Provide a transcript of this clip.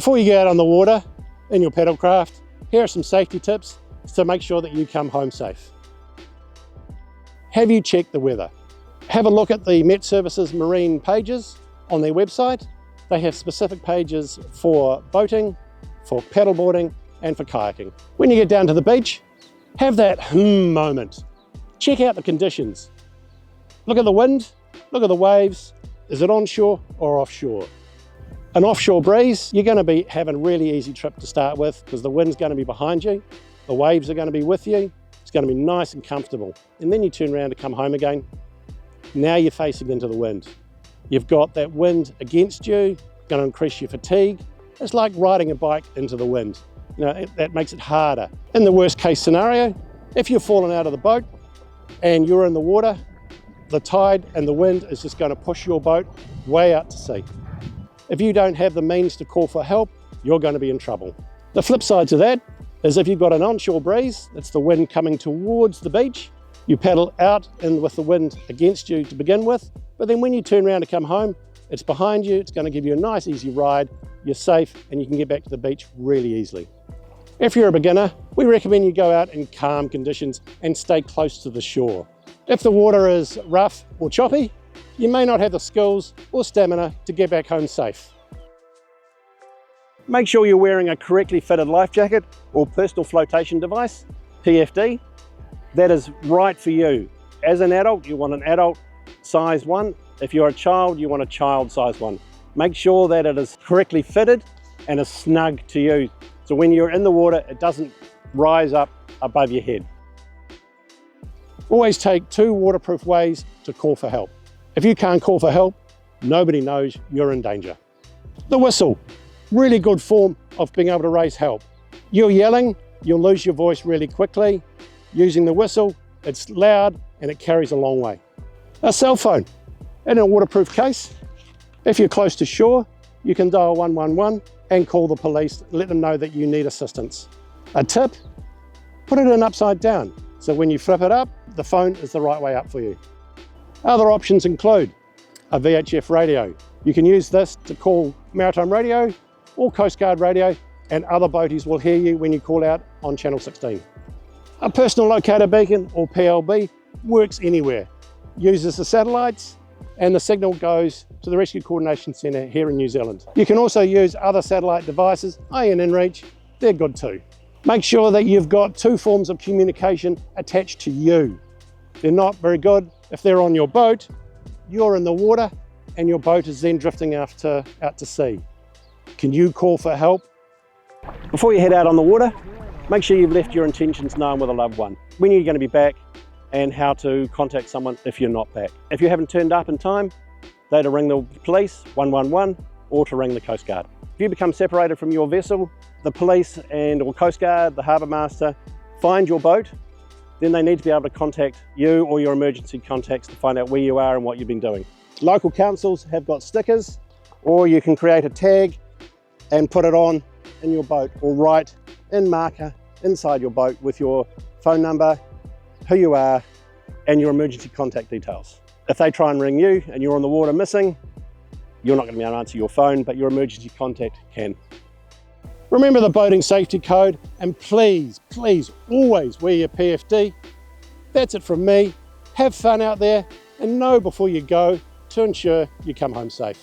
Before you go out on the water in your paddle craft, here are some safety tips to make sure that you come home safe. Have you checked the weather? Have a look at the Met Services marine pages on their website. They have specific pages for boating, for paddleboarding, and for kayaking. When you get down to the beach, have that moment. Check out the conditions. Look at the wind, look at the waves. Is it onshore or offshore? An offshore breeze, you're going to be having a really easy trip to start with because the wind's going to be behind you, the waves are going to be with you, it's going to be nice and comfortable. And then you turn around to come home again. Now you're facing into the wind. You've got that wind against you, going to increase your fatigue. It's like riding a bike into the wind. You know, that makes it harder. In the worst case scenario, if you're falling out of the boat and you're in the water, the tide and the wind is just going to push your boat way out to sea. If you don't have the means to call for help, you're going to be in trouble. The flip side to that is if you've got an onshore breeze, that's the wind coming towards the beach, you paddle out in with the wind against you to begin with, but then when you turn around to come home, it's behind you, it's going to give you a nice easy ride, you're safe, and you can get back to the beach really easily. If you're a beginner, we recommend you go out in calm conditions and stay close to the shore. If the water is rough or choppy, you may not have the skills or stamina to get back home safe. Make sure you're wearing a correctly fitted life jacket or personal flotation device, PFD. That is right for you. As an adult, you want an adult size one. If you're a child, you want a child size one. Make sure that it is correctly fitted and is snug to you. So when you're in the water, it doesn't rise up above your head. Always take 2 waterproof ways to call for help. If you can't call for help, nobody knows you're in danger. The whistle, really good form of being able to raise help. You're yelling, you'll lose your voice really quickly. Using the whistle, it's loud and it carries a long way. A cell phone in a waterproof case. If you're close to shore, you can dial 111 and call the police, let them know that you need assistance. A tip, put it in upside down. So when you flip it up, the phone is the right way up for you. Other options include a VHF radio. You can use this to call maritime radio or Coast Guard radio, and other boaties will hear you when you call out on channel 16. A personal locator beacon or PLB works anywhere. Uses the satellites and the signal goes to the Rescue Coordination Centre here in New Zealand. You can also use other satellite devices, i.e. inReach, they're good too. Make sure that you've got 2 forms of communication attached to you. They're not very good if they're on your boat, you're in the water and your boat is then drifting out to sea. Can you call for help? Before you head out on the water, make sure you've left your intentions known with a loved one, when you're going to be back and how to contact someone if you're not back. If you haven't turned up in time, they're to ring the police, 111, or to ring the Coast Guard. If you become separated from your vessel, the police or Coast Guard, the harbour master, find your boat, then they need to be able to contact you or your emergency contacts to find out where you are and what you've been doing. Local councils have got stickers, or you can create a tag and put it on in your boat, or write in marker inside your boat with your phone number, who you are, and your emergency contact details. If they try and ring you and you're on the water missing, you're not going to be able to answer your phone, but your emergency contact can. Remember the boating safety code, and please, please always wear your PFD. That's it from me. Have fun out there and know before you go to ensure you come home safe.